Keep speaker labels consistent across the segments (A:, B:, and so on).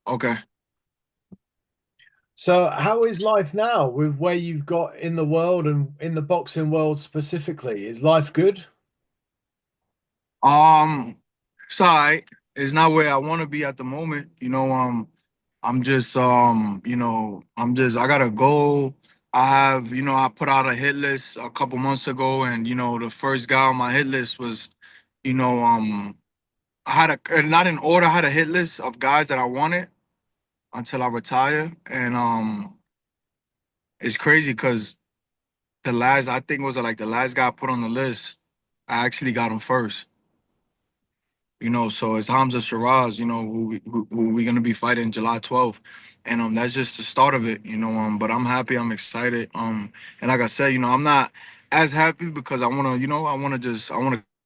A: Okay.
B: So, how is life now with where you've got in the world and in the boxing world specifically? Is life good?
A: Um, it's all right. It's not where I want to be at the moment. I'm just I got a goal. I have, I put out a hit list a couple months ago, and the first guy on my hit list was, you know, I had not in order, I had a hit list of guys that I wanted until I retire. And it's crazy because I think was like the last guy I put on the list, I actually got him first. So it's Hamza Shiraz, who we gonna be fighting July 12th, and that's just the start of it, But I'm happy, I'm excited, and like I said, I'm not as happy because I wanna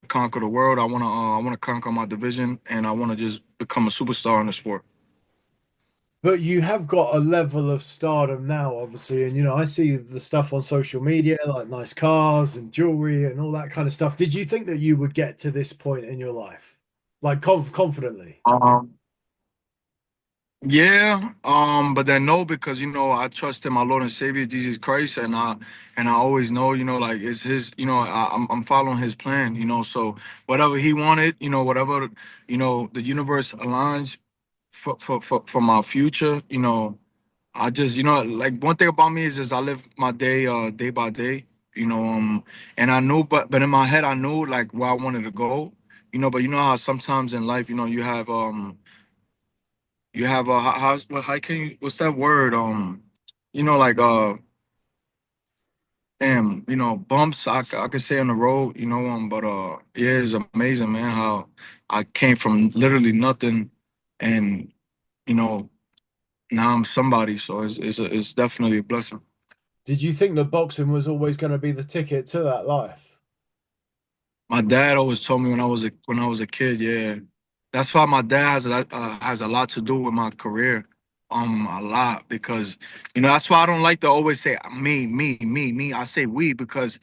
A: conquer the world, I wanna conquer my division, and I wanna just become a superstar in the sport.
B: But you have got a level of stardom now, obviously. And, I see the stuff on social media, like nice cars and jewelry and all that kind of stuff. Did you think that you would get to this point in your life? Like confidently?
A: Um, Yeah, but then no, because I trust in my Lord and Savior Jesus Christ, and I always know, like it's His, I'm following His plan, So whatever He wanted, whatever the universe aligns for my future, I just, like one thing about me is just I live my day day by day, and I knew, but in my head I knew like where I wanted to go, But you know how sometimes in life, you have a how can you what's that word? Like damn, bumps I could say on the road, but yeah, it's amazing, man, how I came from literally nothing, and you know now I'm somebody. So it's definitely a blessing.
B: Did you think that boxing was always going to be the ticket to that life?
A: My dad always told me when I was a kid, yeah. That's why my dad has a lot to do with my career, a lot because that's why I don't like to always say me, me, me, me. I say we because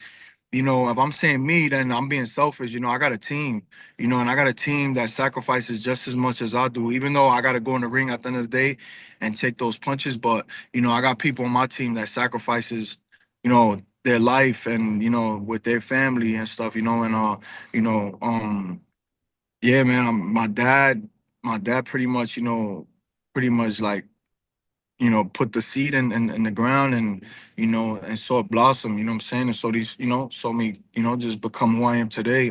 A: if I'm saying me, then I'm being selfish. I got a team, and I got a team that sacrifices just as much as I do. Even though I got to go in the ring at the end of the day and take those punches, but I got people on my team that sacrifices, their life and with their family and stuff. And you know, yeah, man. My dad pretty much like put the seed in the ground and, and saw it blossom, you know what I'm saying? And so saw me, just become who I am today.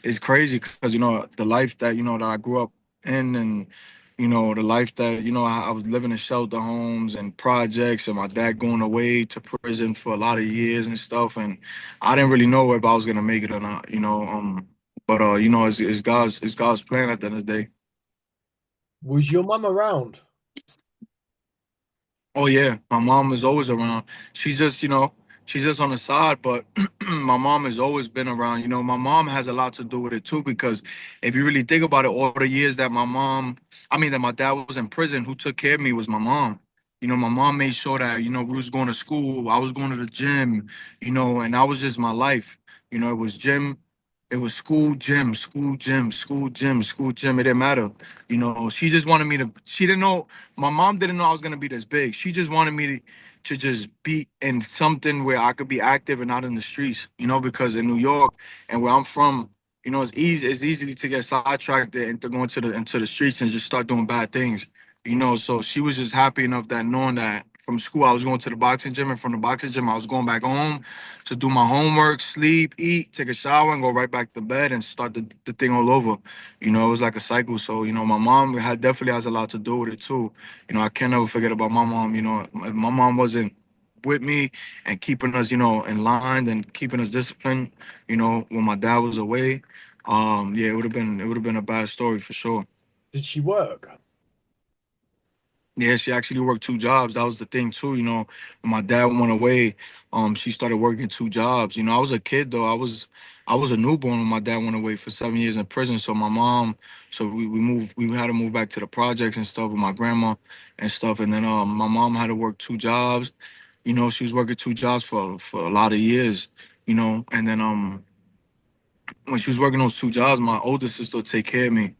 A: It's crazy because, the life that, that I grew up in and, the life that, I was living in shelter homes and projects and my dad going away to prison for a lot of years and stuff. And I didn't really know if I was going to make it or not, but, it's God's plan at the end of the day.
B: Was your mum around?
A: Oh yeah, my mom is always around. She's just, she's just on the side, but my mom has always been around. My mom has a lot to do with it too, because if you really think about it, all the years that that my dad was in prison, who took care of me was my mom. My mom made sure that, we was going to school, I was going to the gym, and that was just my life. It was gym, it was school, gym, school, gym, school, gym, school, gym. It didn't matter. She just wanted me to, she didn't know my mom didn't know I was gonna be this big. She just wanted me to just be in something where I could be active and not in the streets, because in New York and where I'm from, it's easy to get sidetracked and to go into the streets and just start doing bad things. So she was just happy enough that knowing that from school I was going to the boxing gym, and from the boxing gym I was going back home to do my homework, sleep, eat, take a shower, and go right back to bed and start the thing all over. It was like a cycle. So, my mom definitely has a lot to do with it too. I can't never forget about my mom. If my mom wasn't with me and keeping us, in line and keeping us disciplined, when my dad was away, yeah, it would have been a bad story for sure.
B: Did she work?
A: Yeah, she actually worked two jobs. That was the thing too. When my dad went away, she started working two jobs. I was a kid though. I was a newborn when my dad went away for 7 years in prison. So we moved. We had to move back to the projects and stuff with my grandma and stuff. And then my mom had to work two jobs. She was working two jobs for a lot of years. And then when she was working those two jobs, my older sister would take care of me.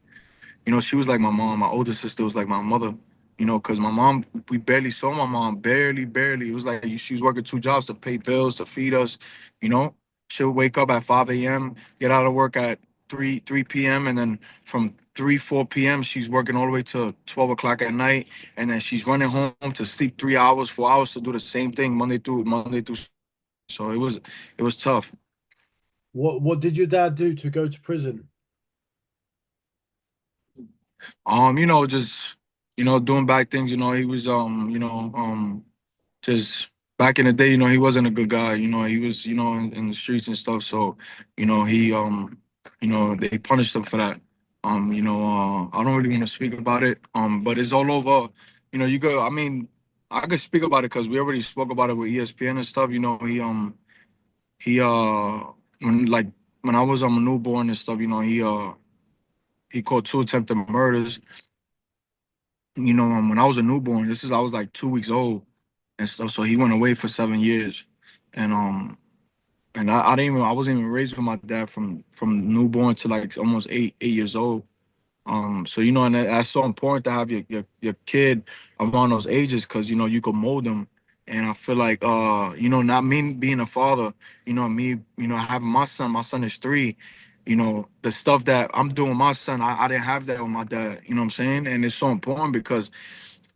A: She was like my mom. My older sister was like my mother. Because my mom, we barely saw my mom, barely. It was like she was working two jobs to pay bills, to feed us. You know, she'll wake up at 5 a.m., get out of work at 3 p.m., and then from 4 p.m., she's working all the way to 12 o'clock at night, and then she's running home to sleep 3 hours, 4 hours to do the same thing Monday through. So it was tough.
B: What did your dad do to go to prison?
A: Just doing bad things. He was just back in the day, he wasn't a good guy. He was, in the streets and stuff. So, he they punished him for that. I don't really want to speak about it. But it's all over. You go. I mean, I could speak about it because we already spoke about it with ESPN and stuff. He when like when I was a newborn and stuff, he caught two attempted murders. When I was a newborn, I was like 2 weeks old and stuff. So he went away for 7 years, and I didn't even I wasn't even raised with my dad from newborn to like almost 8 years old. So and that's so important to have your kid around those ages because you could mold them. And I feel like not me being a father, me, having my son is 3. The stuff that I'm doing with my son, I didn't have that with my dad. You know what I'm saying? And it's so important because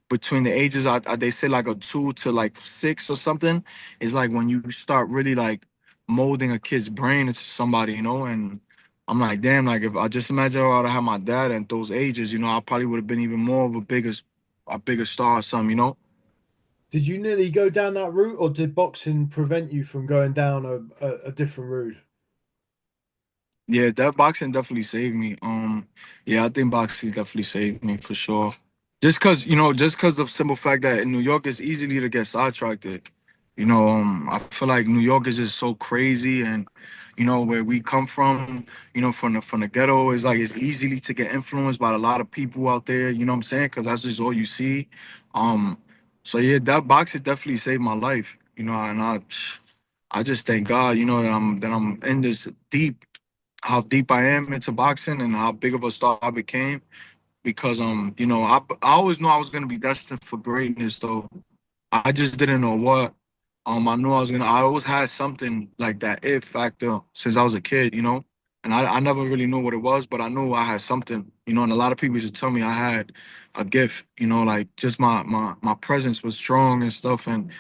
A: between the ages, they say like a 2 to like 6 or something, is like when you start really like molding a kid's brain into somebody, and I'm like, damn, like if I just imagine if I would have had my dad at those ages, I probably would have been even more of a bigger star or something.
B: Did you nearly go down that route, or did boxing prevent you from going down a different route?
A: Yeah, that boxing definitely saved me. Yeah, I think boxing definitely saved me for sure. Just cause the simple fact that in New York it's easily to get sidetracked. I feel like New York is just so crazy, and where we come from, from the ghetto, is like it's easily to get influenced by a lot of people out there. You know what I'm saying? Because that's just all you see. Um, so yeah, that boxing definitely saved my life. And I just thank God, that I'm in this deep how deep I am into boxing and how big of a star I became because I always knew I was gonna be destined for greatness though. I just didn't know what. I knew I always had something like that if factor since I was a kid, and I never really knew what it was, but I knew I had something, and a lot of people used to tell me I had a gift, like just my presence was strong and stuff, and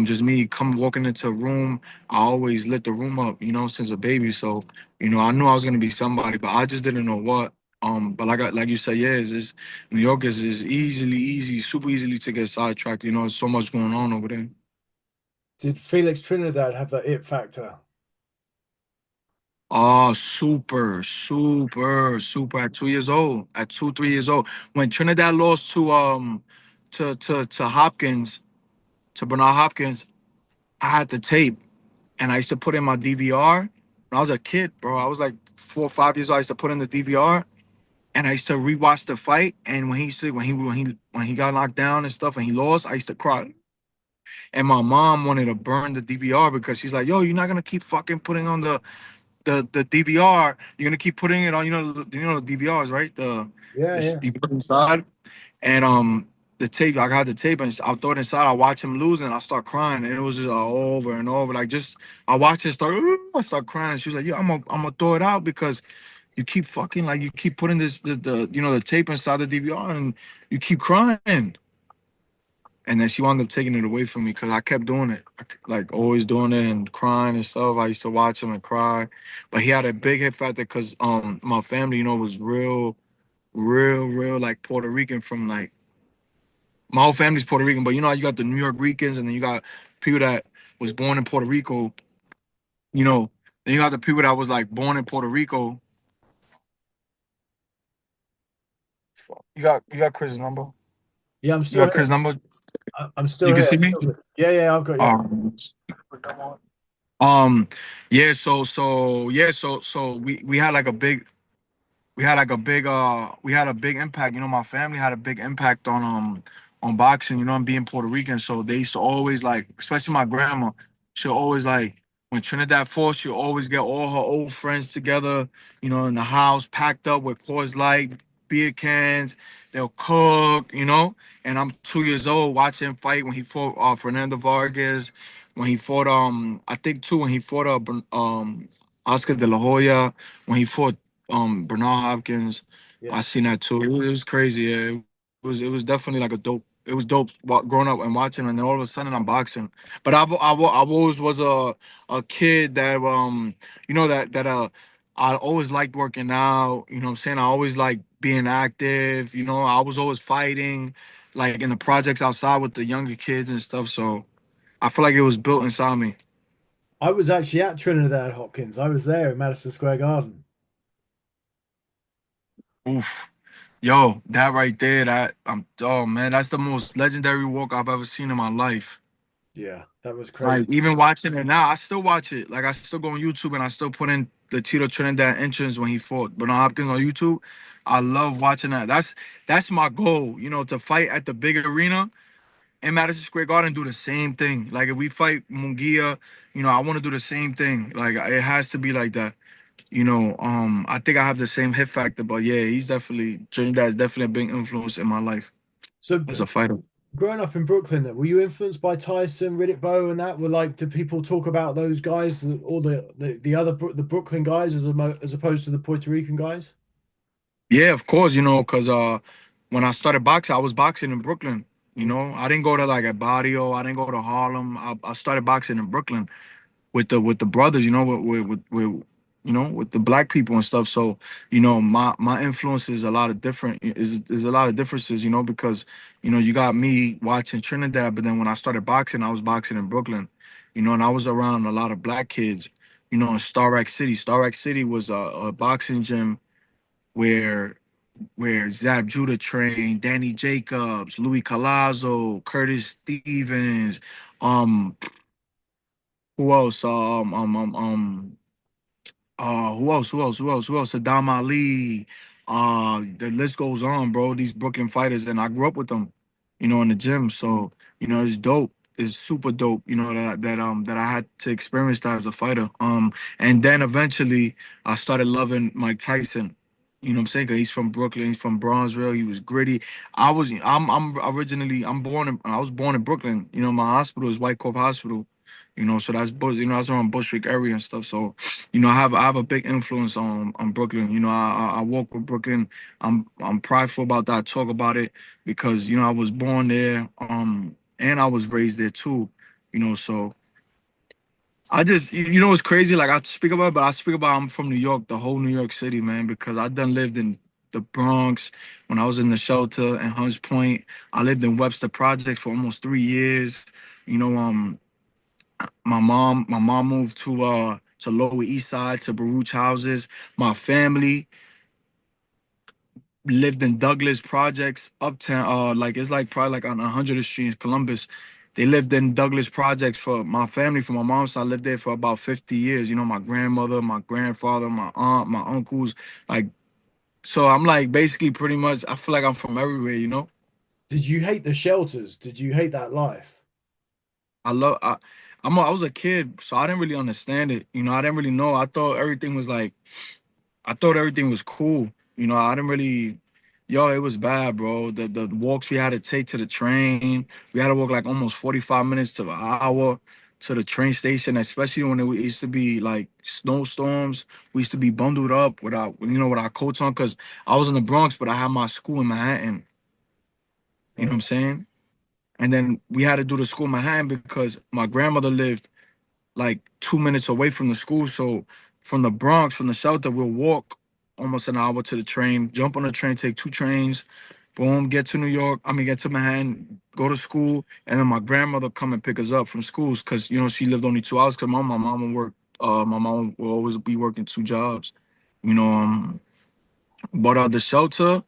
A: just me come walking into a room, I always lit the room up, since a baby. So, I knew I was gonna be somebody, but I just didn't know what. But like you said, yeah, it's New York is super easily to get sidetracked. There's so much going on over there.
B: Did Felix Trinidad have that it factor?
A: Oh, super, super, super. At 2 years old, at 3 years old, when Trinidad lost to Hopkins, to Bernard Hopkins, I had the tape, and I used to put in my DVR. When I was a kid, bro, I was like 4 or 5 years old. I used to put in the DVR, and I used to rewatch the fight. And when he got knocked down and stuff, and he lost, I used to cry. And my mom wanted to burn the DVR because she's like, "Yo, you're not gonna keep fucking putting on the DVR. You're gonna keep putting it on. The DVRs, right? The
B: Yeah,
A: this
B: yeah.
A: you put inside, and the tape. I got the tape, and I'll throw it inside. I watch him lose, and I start crying, and it was just over and over. Like just I watch it start. I start crying. She was like, "Yeah, I'm gonna throw it out because you keep fucking like you keep putting the tape inside the DVR, and you keep crying." And then she wound up taking it away from me because I kept doing it, like always doing it and crying and stuff. I used to watch him and cry, but he had a big hit factor because my family, was real like Puerto Rican from like my whole family's Puerto Rican, but you got the New York Ricans and then you got people that was born in Puerto Rico, you know. Then you got the people that was like born in Puerto Rico. You got Chris' number.
B: Yeah, I'm
A: You
B: still
A: got
B: here.
A: Chris' number.
B: I'm still
A: You can
B: here.
A: see me.
B: Yeah, yeah, I've got you.
A: Um, um, yeah. So we had like a big we had a big impact. My family had a big impact on boxing, and being Puerto Rican. So they used to always like, especially my grandma, she'll always like when Trinidad fought, she'll always get all her old friends together, in the house, packed up with Coors Light. beer cans, they'll cook, you know. And I'm 2 years old watching him fight when he fought Fernando Vargas, when he fought I think too when he fought Oscar De La Hoya, when he fought Bernard Hopkins.
B: Yeah.
A: I seen that too. It was crazy. Yeah. It was definitely like a dope. It was dope growing up and watching, and then all of a sudden I'm boxing. But I've always was a kid that I always liked working out. You know what I'm saying? I always like being active. You know, I was always fighting, like in the projects outside with the younger kids and stuff. So I feel like it was built inside me.
B: I was actually at Trinidad Hopkins. I was there in Madison Square Garden.
A: Oof. Yo, that right there, oh man, that's the most legendary walk I've ever seen in my life.
B: Yeah, that was
A: Like
B: crazy.
A: even watching it now, I still watch it. Like I still go on YouTube and I still put in the Tito Trinidad entrance when he fought Bernard Hopkins on YouTube. I love watching that. That's my goal, to fight at the big arena in Madison Square Garden, do the same thing. Like if we fight Mungia, I want to do the same thing. Like it has to be like that. I think I have the same hit factor, but yeah, he's definitely Trinidad is definitely a big influence in my life
B: So,
A: as a fighter.
B: growing up in Brooklyn, then, were you influenced by Tyson, Riddick Bowe, and that? Were like, do people talk about those guys, or the other the Brooklyn guys, as opposed to the Puerto Rican guys?
A: Yeah, of course, because when I started boxing, I was boxing in Brooklyn. I didn't go to like a barrio. I didn't go to Harlem. I started boxing in Brooklyn with the brothers. With the black people and stuff. So my influence is a lot of different. Is a lot of differences. Because you got me watching Trinidad, but then when I started boxing, I was boxing in Brooklyn. And I was around a lot of black kids. In Star Rack City. Star Rack City was a boxing gym where Zab Judah trained, Danny Jacobs, Louis Collazo, Curtis Stevens, um, who else? Who else? Who else? Who else? Who else? Saddam Ali. The list goes on, bro. These Brooklyn fighters, and I grew up with them, in the gym. So it's dope. It's super dope. That I had to experience that as a fighter. And then eventually I started loving Mike Tyson. You know what I'm saying? 'Cause he's from Brooklyn. He's from Bronzeville. He was gritty. I was born in Brooklyn. My hospital is White Cove Hospital. So that's around Bushwick area and stuff. So I have a big influence on Brooklyn. I walk with Brooklyn. I'm prideful about that. I talk about it because I was born there, and I was raised there too. So I just it's crazy. Like I speak about it, but I speak about I'm from New York, the whole New York City, man, because I done lived in the Bronx when I was in the shelter in Hunts Point. I lived in Webster Project for almost 3 years. You know, my mom moved to Lower East Side to Baruch houses. My family lived in Douglas Projects uptown. Like it's like probably like on 100th Street in Columbus. They lived in Douglas Projects for my family. For my mom's side, I lived there for about 50 years. My grandmother, my grandfather, my aunt, my uncles. Like so, I'm like basically pretty much. I feel like I'm from everywhere.
B: Did you hate the shelters? Did you hate that life?
A: I love. I was a kid, so I didn't really understand it. I didn't really know. I thought everything was cool. I didn't really, it was bad, bro. The walks we had to take to the train, we had to walk like almost 45 minutes to an hour to the train station, especially when it used to be like snowstorms. We used to be bundled up with our coats on because I was in the Bronx, but I had my school in Manhattan. You know what I'm
B: Oh,
A: saying? And then we had to do the school in Manhattan because my grandmother lived like 2 minutes away from the school. So from the Bronx, from the shelter, we'll walk almost an hour to the train, jump on the train, take two trains, boom, get to New York. I mean, get to Manhattan, go to school, and then my grandmother come and pick us up from schools because she lived only 2 hours. Because my mom would work. My mom will always be working two jobs. You know, but the shelter,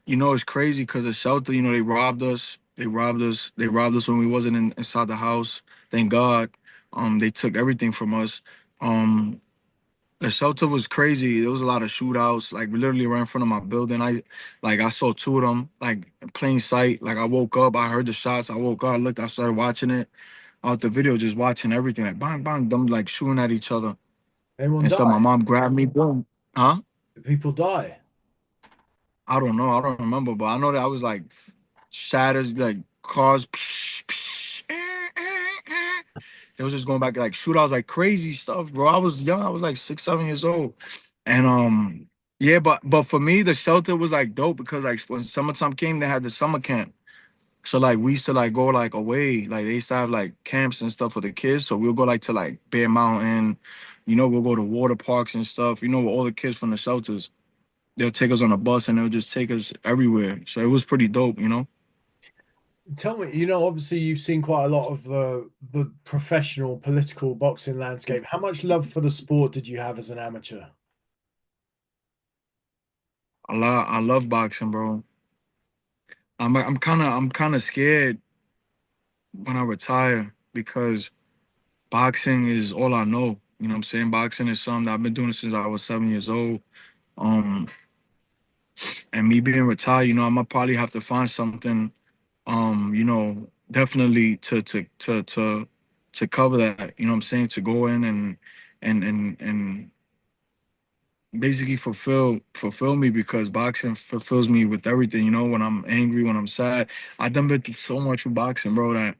A: it's crazy because the shelter, they robbed us. They robbed us. They robbed us when we wasn't inside the house. Thank God. They took everything from us. Um, the shelter was crazy. There was a lot of shootouts, like literally right in front of my building. I saw two of them, like in plain sight. Like I woke up, I heard the shots. I woke up, I looked, I started watching it out the video, just watching everything, like bang bang, them like shooting at each other
B: anyone
A: and stuff. My
B: die?
A: mom grabbed me, boom, huh?
B: Did people die?
A: I don't know. I don't remember, but I know that I was like shatters, like cars. It was just going back like shootouts, like crazy stuff, bro. I was young. I was like 6, 7 years old, and yeah. But for me, the shelter was like dope because like when summertime came, they had the summer camp. So like we used to like go like away, like they used to have like camps and stuff for the kids. So we'll go like to like Bear Mountain, we'll go to water parks and stuff. With all the kids from the shelters, they'll take us on a bus and they'll just take us everywhere. So it was pretty dope.
B: Tell me, obviously you've seen quite a lot of the professional political boxing landscape. How much love for the sport did you have as an amateur?
A: A lot. I love boxing, bro. I'm kind of scared when I retire because boxing is all I know. You know what I'm saying? Boxing is something that I've been doing since I was 7 years old. Um, and me being retired, I'm gonna probably have to find something, definitely to cover that. You know what I'm saying? To go in and basically fulfill me because boxing fulfills me with everything. When I'm angry, when I'm sad, I done been through so much with boxing, bro. That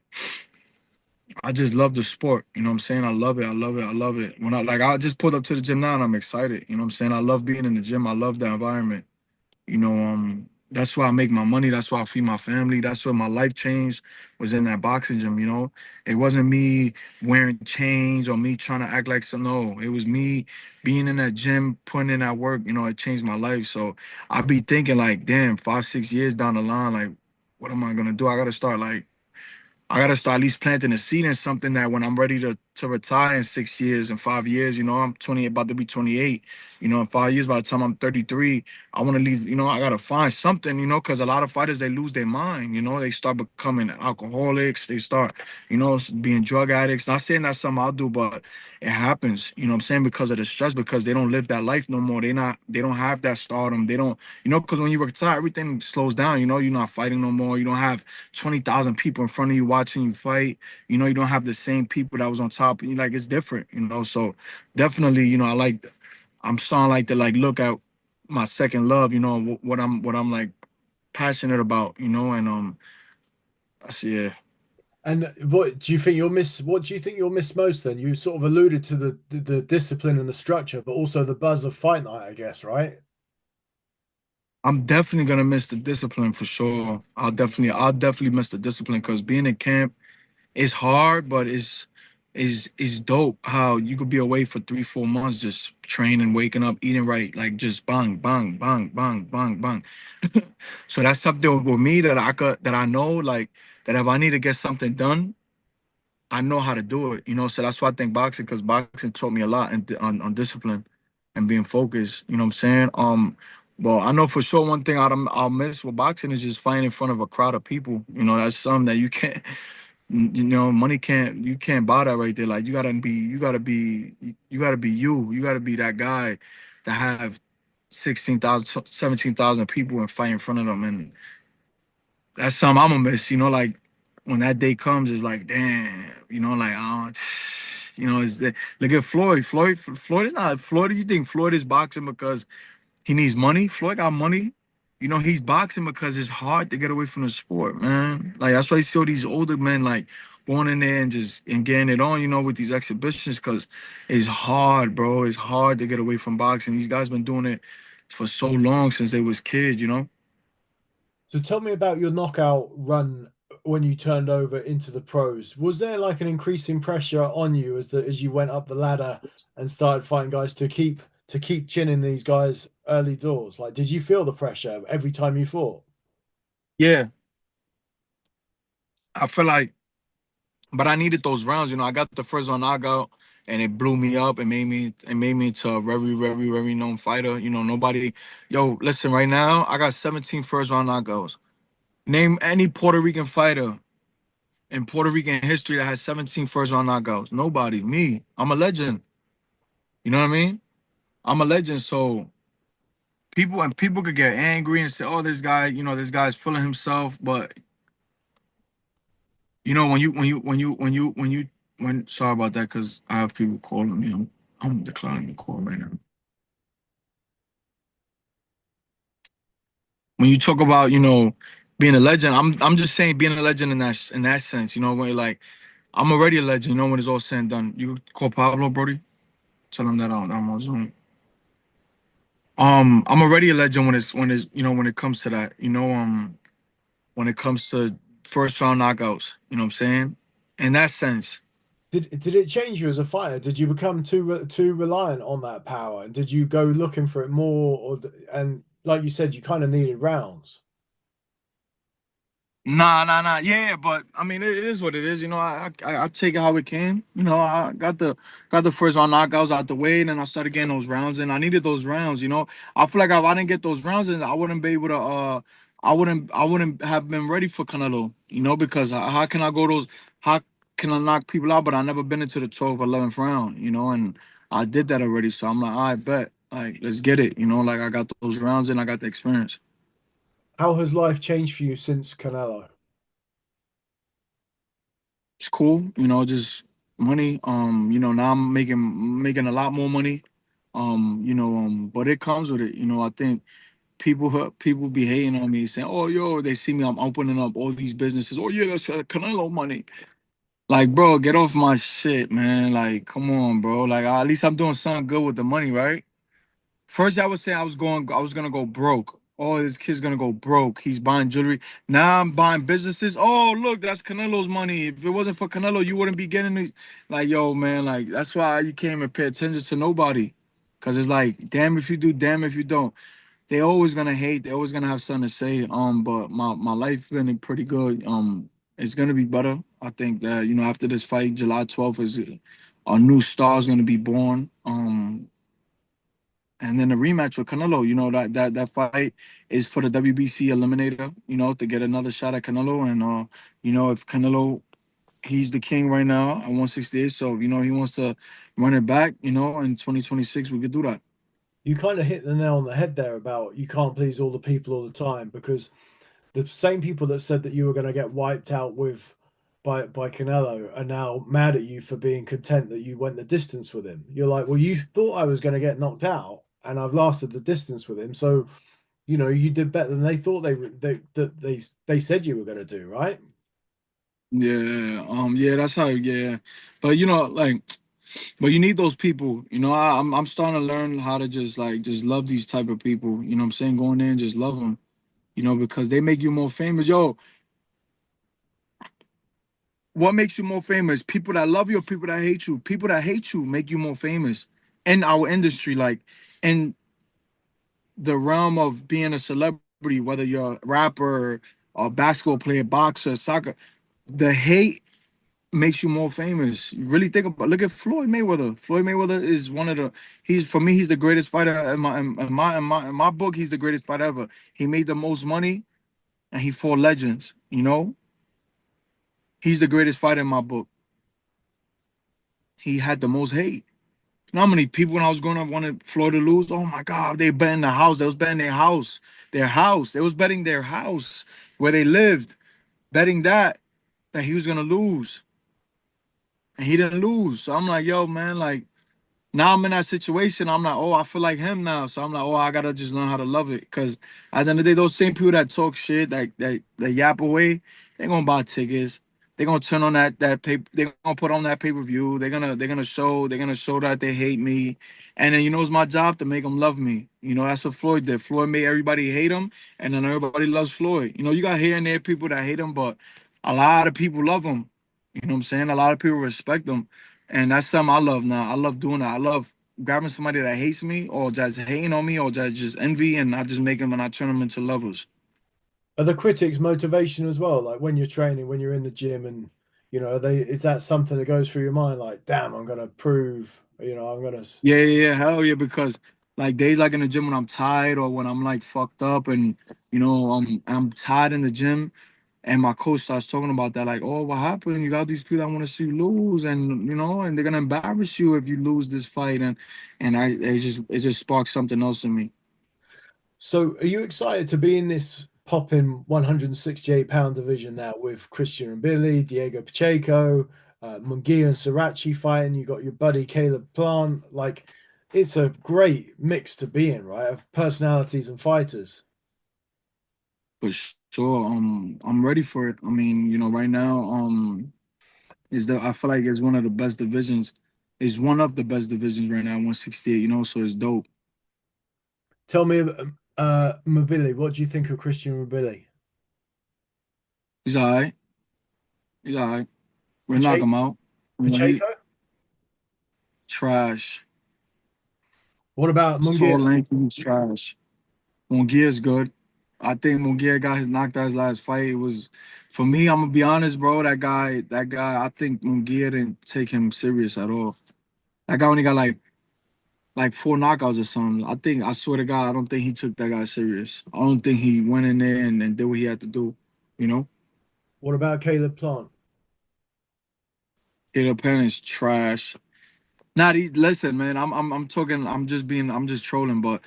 A: I just love the sport. You know what I'm saying? I love it. I love it. I love it. When I just pulled up to the gym now and I'm excited. You know what I'm saying? I love being in the gym. I love the environment. That's why I make my money. That's why I feed my family. That's where my life changed was in that boxing gym. It wasn't me wearing chains or me trying to act like some. No, it was me being in that gym, putting in that work. It changed my life. So I be thinking like, damn, 5, 6 years down the line, like, what am I gonna do? I gotta start at least planting a seed in something that when I'm ready to retire in 6 years and 5 years, I'm 20, about to be 28. In 5 years, by the time I'm 33, I want to leave. I gotta find something, because a lot of fighters they lose their mind. They start becoming alcoholics. They start, being drug addicts. Not saying that's something I'll do, but it happens. You know what I'm saying? Because of the stress, because they don't live that life no more. They don't have that stardom. They don't, because when you retire, everything slows down. You're not fighting no more. You don't have 20,000 people in front of you watching you fight. You don't have the same people that was on top. And you like it's different. So definitely, I'm starting like to like look at my second love. What I'm like passionate about. And I see. Yeah.
B: And what do you think you'll miss? What do you think you'll miss most then? You sort of alluded to the discipline and the structure, but also the buzz of fight night, I guess, right?
A: I'm definitely gonna miss the discipline for sure. I'll definitely miss the discipline because being in camp it's hard, but it's dope how you could be away for 3, 4 months just training, waking up, eating right, like just bang, bang, bang, bang, bang, bang. So that's something with me that I know like that if I need to get something done, I know how to do it. So that's why I think boxing, because boxing taught me a lot on discipline and being focused. You know what I'm saying? Well, I know for sure one thing I'll miss with boxing is just fighting in front of a crowd of people. That's something that you can't. Money you can't buy that right there. Like you gotta be you gotta be that guy that have 16,000, 17,000 people and fight in front of them. And that's something I'm gonna miss. Like when that day comes, it's like, damn, like, oh, look at Floyd. Floyd is not Floyd. You think Floyd is boxing because he needs money? Floyd got money. He's boxing because it's hard to get away from the sport, man. Like that's why you see all these older men like going in there and just and getting it on, with these exhibitions because it's hard, bro. It's hard to get away from boxing. These guys been doing it for so long since they was kids.
B: So tell me about your knockout run when you turned over into the pros. Was there like an increasing pressure on you as you went up the ladder and started fighting guys to keep chinning these guys early doors? Like, did you feel the pressure every time you fought?
A: Yeah, I feel like, but I needed those rounds. I got the first round knockout, and it blew me up. It made me into a very, very, very known fighter. Nobody. Yo, listen, right now I got 17 first round knockouts. Name any Puerto Rican fighter in Puerto Rican history that has 17 first round knockouts. Nobody. Me. I'm a legend. You know what I mean? I'm a legend. So people could get angry and say, "Oh, this guy's full of himself." But when sorry about that, because I have people calling me. I'm declining the call right now. when you talk about, being a legend, I'm just saying being a legend in that sense, when like I'm already a legend, when it's all said and done. You call Pablo, Brody, tell him that I'm on Zoom. I'm already a legend when it's when it comes to that, when it comes to first round knockouts, you know what I'm saying? In that sense.
B: Did it change you as a fighter? Did you become too reliant on that power, and did you go looking for it more, and like you said, you kind of needed rounds?
A: Nah, nah, nah. Yeah, but I mean, it is what it is. I take it how it came. I got the first round knockouts out the way, and then I started getting those rounds, and I needed those rounds. I feel like if I didn't get those rounds, then I wouldn't be able to. I wouldn't have been ready for Canelo. Because how can I go those? How can I knock people out? But I never been into the 12th, 11th round. And I did that already. So I'm like, I bet, like, let's get it. Like I got those rounds, and I got the experience.
B: How has life changed for you since Canelo?
A: It's cool, just money. Now I'm making a lot more money. But it comes with it. I think people be hating on me, saying, "Oh, yo," they see me, I'm opening up all these businesses. Oh yeah, that's Canelo money. Like, bro, get off my shit, man. Like, come on, bro. Like, at least I'm doing something good with the money, right? First, I was saying I was gonna go broke. Oh, this kid's gonna go broke. He's buying jewelry. Now I'm buying businesses. Oh, look, that's Canelo's money. If it wasn't for Canelo, you wouldn't be getting it. Like, yo, man, like that's why you can't even pay attention to nobody. Cause it's like, damn if you do, damn if you don't. They always gonna hate. They always gonna have something to say. But my life been pretty good. It's gonna be better. I think that after this fight, July 12th is a new star is gonna be born. And then the rematch with Canelo, that fight is for the WBC eliminator, to get another shot at Canelo. And if Canelo, he's the king right now at 168. So he wants to run it back, in 2026 we could do that.
B: You kind of hit the nail on the head there about you can't please all the people all the time, because the same people that said that you were going to get wiped out with by Canelo are now mad at you for being content that you went the distance with him. You're like, well, you thought I was going to get knocked out, and I've lasted the distance with him, so you did better than they thought they said you were going to do, right?
A: Yeah, yeah, that's how, yeah. But like, but you need those people. I'm starting to learn how to just love these type of people. You know what I'm saying? Going in, just love them. Because they make you more famous. Yo, what makes you more famous? People that love you or people that hate you? People that hate you make you more famous in our industry, like in the realm of being a celebrity, whether you're a rapper, a basketball player, boxer, soccer. The hate makes you more famous. You really think about, look at Floyd Mayweather. Floyd Mayweather is one of the he's for me, he's the greatest fighter in my book, he's the greatest fighter ever. He made the most money and he fought legends. He's the greatest fighter in my book. He had the most hate. You know how many people when I was growing up wanted Floyd to lose? Oh my God, they betting the house. They was betting their house. Their house. They was betting their house where they lived, betting that he was gonna lose. And he didn't lose. So I'm like, yo, man, like now I'm in that situation. I'm like, oh, I feel like him now. So I'm like, oh, I gotta just learn how to love it. Cause at the end of the day, those same people that talk shit, that yap away, they gonna buy tickets. They're gonna turn on that paper. They're gonna put on that pay-per-view. They're gonna show that they hate me. And then it's my job to make them love me. That's what Floyd did. Floyd made everybody hate him, and then everybody loves Floyd. You got here and there people that hate him, but a lot of people love him. You know what I'm saying? A lot of people respect him. And that's something I love now. I love doing that. I love grabbing somebody that hates me or just hating on me or just envy, and I just make them and I turn them into lovers.
B: Are the critics motivation as well? Like when you're training, when you're in the gym, and is that something that goes through your mind? Like, damn, I'm gonna prove, I'm gonna.
A: Yeah, yeah, yeah, hell yeah. Because like days like in the gym when I'm tired or when I'm like fucked up and I'm tired in the gym and my coach starts talking about that, like, oh, what happened? You got these people that want to see you lose, and and they're gonna embarrass you if you lose this fight, and it just sparks something else in me.
B: So, are you excited to be in this popping 168-pound division now with Christian and Billy, Diego Pacheco, Munguia and Sirachi fighting? You got your buddy Caleb Plant. Like, it's a great mix to be in, right? Of personalities and fighters.
A: for sure. I'm ready for it. I mean, right now, is the I feel like it's one of the best divisions. It's one of the best divisions right now, 168. So it's dope.
B: Tell me, Mobili, what do you think of Christian Mobili?
A: He's all right. He's all right. We'll knock
B: Pacheco?
A: him out. He
B: Pacheco?
A: trash.
B: What about
A: Tall,
B: Mungia?
A: lengthy, he's trash. Mongia is good. I think Mongia got his knocked out his last fight. It was for me. I'm gonna be honest, bro. That guy. I think Mongia didn't take him serious at all. That guy only got like four knockouts or something. I swear to God, I don't think he took that guy serious. I don't think he went in there and did what he had to do. You know,
B: What about Caleb Plant?
A: Caleb Penn is trash. Not listen, man. I'm talking. I'm just trolling. But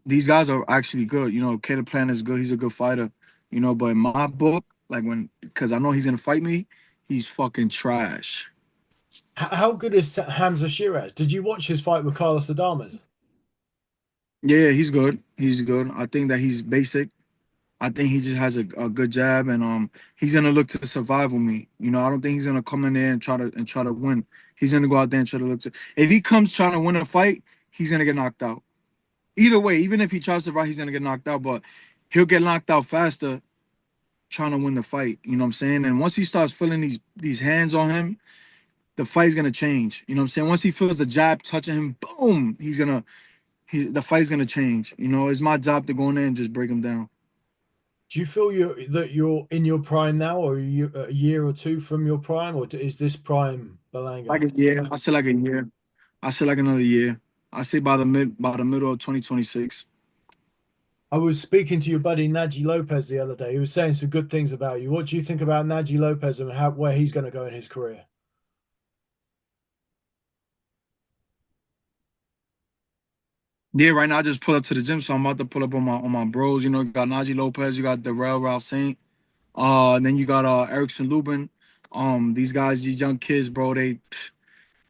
A: these guys are actually good. Caleb Plant is good. He's a good fighter. But in my book, like because I know he's gonna fight me, he's fucking trash.
B: How good is Hamza Shiraz? Did you watch his fight with Carlos Sadamas?
A: Yeah, he's good. He's good. I think that he's basic. I think he just has a good jab, and he's gonna look to survive with me. I don't think he's gonna come in there and try to win. He's gonna go out there and try to look to. If he comes trying to win a fight, he's gonna get knocked out. Either way, even if he tries to fight, he's gonna get knocked out. But he'll get knocked out faster trying to win the fight. You know what I'm saying? And once he starts feeling these hands on him, the fight's gonna change. You know what I'm saying? Once he feels the jab touching him, boom, the fight's gonna change. It's my job to go in there and just break him down.
B: Do you feel you're in your prime now, or are you a year or two from your prime, or is this prime
A: Like
B: Berlanga?
A: a year. I say like a year. I say like another year. I say by the middle of 2026.
B: I was speaking to your buddy Naji Lopez the other day. He was saying some good things about you. What do you think about Naji Lopez and where he's going to go in his career?
A: Yeah, right now I just pull up to the gym, so I'm about to pull up on my bros. You got Naji Lopez, you got Darrell Ralph Saint, and then you got Erickson Lubin. These guys, these young kids, bro, they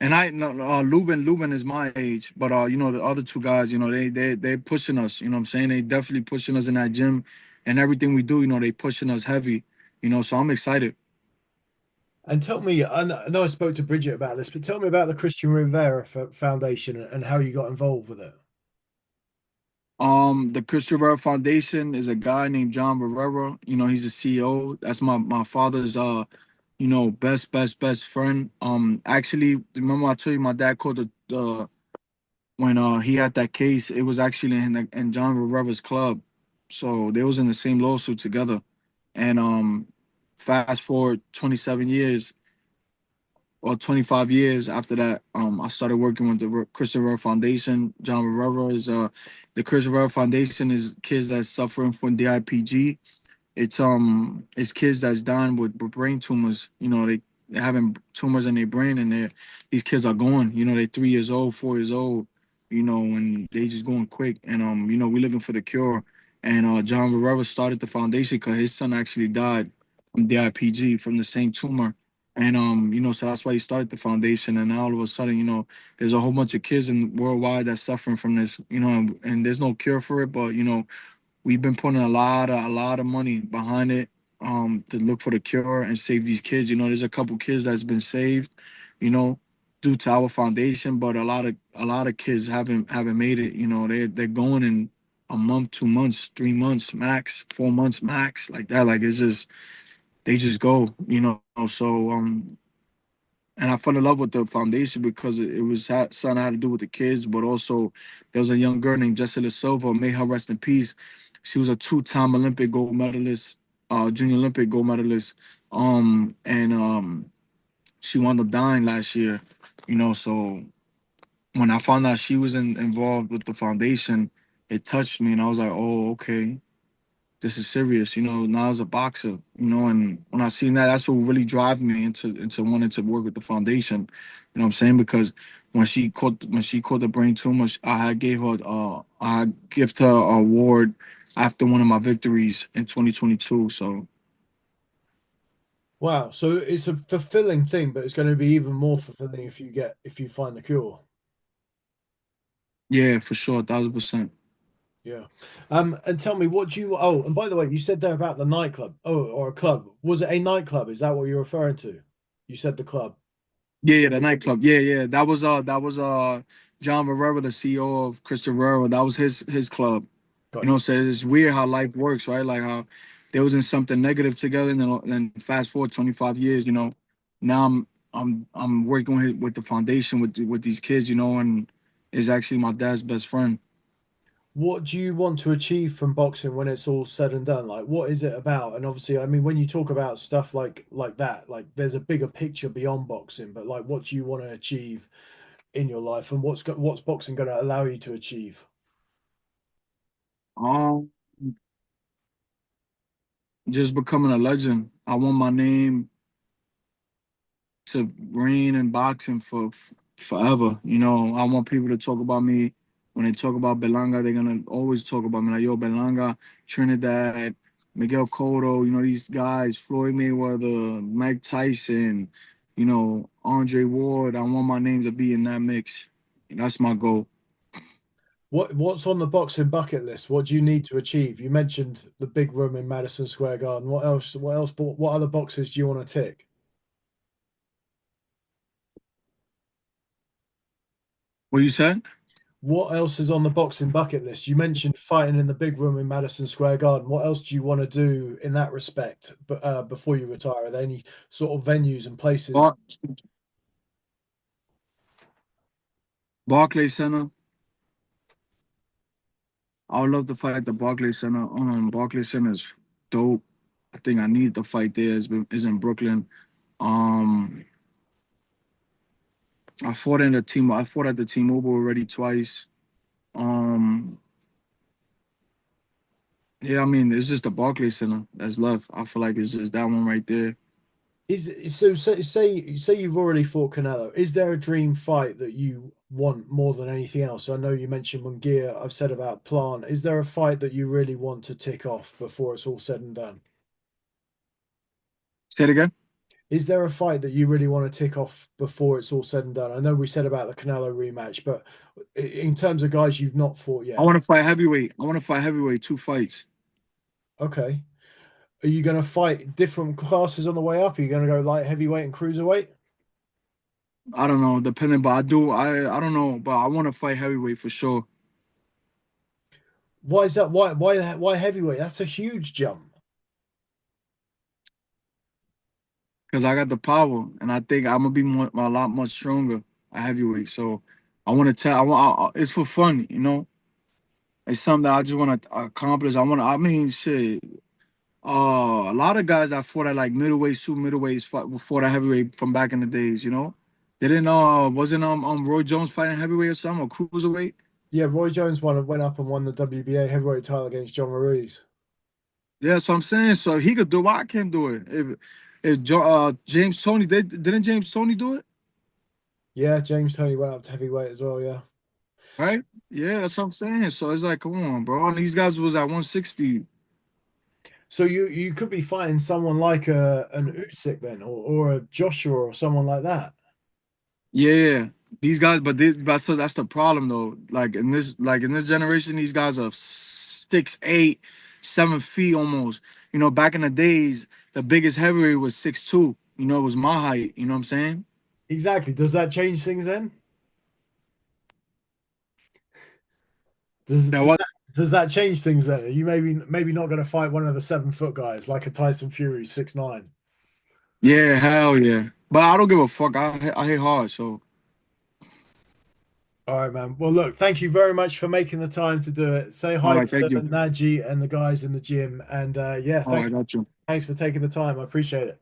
A: and I no Lubin is my age, but the other two guys, they pushing us. You know what I'm saying? They definitely pushing us in that gym, and everything we do, they pushing us heavy. So I'm excited.
B: And tell me, I know I spoke to Bridget about this, but tell me about the Christian Rivera Foundation and how you got involved with it.
A: The Chris Rivera Foundation is a guy named John Rivera. He's the CEO. That's my father's best friend. Actually, remember I told you my dad called the when he had that case. It was actually in John Rivera's club, so they was in the same lawsuit together. And fast forward 27 years or 25 years after that, I started working with the Chris Rivera Foundation. John Rivera is the Chris Rivera Foundation is kids that's suffering from DIPG. It's kids that's dying with brain tumors. They're having tumors in their brain, and these kids are going. They're 3 years old, 4 years old. And they just going quick. And we're looking for the cure. And John Rivera started the foundation because his son actually died from DIPG from the same tumor. And so that's why he started the foundation. And now all of a sudden, there's a whole bunch of kids in worldwide that's suffering from this. And there's no cure for it, but we've been putting a lot of money behind it to look for the cure and save these kids. There's a couple kids that's been saved, you know, due to our foundation, but a lot of kids haven't made it. They're going in a month, 2 months, 3 months max, 4 months max, like that. Like it's just they just go. So and I fell in love with the foundation because it was something had to do with the kids, but also there was a young girl named Jessica Silva. May her rest in peace. She was a two-time Olympic gold medalist, junior Olympic gold medalist, and she wound up dying last year. So when I found out she was involved with the foundation, it touched me, and I was like, oh, okay, this is serious, now as a boxer, and when I seen that, that's what really drive me into wanting to work with the foundation. What I'm saying? Because when she caught the brain tumor, I had gift her an award after one of my victories in 2022. So
B: Wow, so it's a fulfilling thing, but it's going to be even more fulfilling if you find the cure.
A: yeah, for sure, 1,000%.
B: Yeah. And tell me, what do you? Oh, and by the way, you said there about the nightclub. Oh, or a club. Was it a nightclub? Is that what you're referring to? You said the club.
A: Yeah, yeah, the nightclub. Yeah, yeah. That was John Rivera, the CEO of Chris Rivera. That was his club.
B: Got
A: You know,
B: you.
A: so it's weird how life works, right? Like how they was in something negative together, and then fast forward 25 years, now I'm working with the foundation with these kids, and is actually my dad's best friend.
B: What do you want to achieve from boxing when it's all said and done? Like, what is it about? And obviously, I mean, when you talk about stuff like that, like there's a bigger picture beyond boxing. But like, what do you want to achieve in your life, and what's boxing going to allow you to achieve?
A: Um, just becoming a legend. I want my name to reign in boxing for forever. I want people to talk about me. When they talk about Berlanga, they're gonna always talk about me like, yo, Berlanga, Trinidad, Miguel Cotto, these guys, Floyd Mayweather, Mike Tyson, Andre Ward. I want my name to be in that mix. And that's my goal.
B: What's on the boxing bucket list? What do you need to achieve? You mentioned the big room in Madison Square Garden. What else? What else? What other boxes do you want to tick?
A: What you said?
B: What else is on the boxing bucket list? You mentioned fighting in the big room in Madison Square Garden. What else do you want to do in that respect? But before you retire, are there any sort of venues and places?
A: Bar- Barclays Center. I would love to fight at the Barclays Center. Barclays Center is dope. I think I need to fight there. Is in Brooklyn. Um, I fought at the T-Mobile already twice. Um, yeah, I mean, it's just the Barclays Center that's left. I feel like it's just that one right there.
B: Say you've already fought Canelo. Is there a dream fight that you want more than anything else? I know you mentioned Mongia. I've said about Plant. Is there a fight that you really want to tick off before it's all said and done?
A: Say it again.
B: Is there a fight that you really want to tick off before it's all said and done? I know we said about the Canelo rematch, but in terms of guys you've not fought
A: I
B: yet,
A: want to fight heavyweight. I want to fight heavyweight, two fights.
B: okay. Are you going to fight different classes on the way up? Are you going to go light heavyweight and cruiserweight?
A: I don't know, depending, but I don't know, but I want to fight heavyweight for sure
B: Why is that? Why heavyweight? That's a huge jump.
A: because I got the power, and I think I'm gonna be a lot much stronger at heavyweight. So I want to tell. It's for fun, It's something that I just want to accomplish. I mean, shit. A lot of guys that fought at like middleweight, super middleweights fought at heavyweight from back in the days. Didn't wasn't Roy Jones fighting heavyweight or something or cruiserweight?
B: Yeah, Roy Jones went up and won the WBA heavyweight title against John Ruiz.
A: Yeah, so I'm saying, so he could do it, why I can't do it. If James Tony didn't James Tony do it,
B: Yeah, James Toney went up to heavyweight as well. Yeah.
A: right? Yeah, that's what I'm saying. So it's like, come on, bro. And these guys was at 160.
B: So you could be fighting someone like an Usyk then, or a Joshua or someone like that.
A: Yeah, these guys, but so that's the problem though. Like in this generation, these guys are 6'8", 7 feet almost. Back in the days, the biggest heavyweight was 6'2". It was my height. You know what I'm saying?
B: Exactly. Does that change things then? Does
A: That
B: does
A: was
B: that, does that change things then? Are you maybe not going to fight one of the 7 foot guys like a Tyson Fury 6'9"?
A: Yeah, hell yeah. But I don't give a fuck. I hit hard, so
B: All right, man. Well, look, thank you very much for making the time to do it. Say
A: all
B: hi
A: right,
B: to
A: thank you.
B: Naji and the guys in the gym. And yeah,
A: All right, got you.
B: thanks for taking the time. I appreciate it.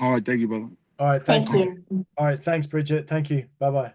A: All right, thank you, brother.
B: All right, thanks.
C: Thank you.
B: All right, thanks, Bridget. Thank you. Bye bye.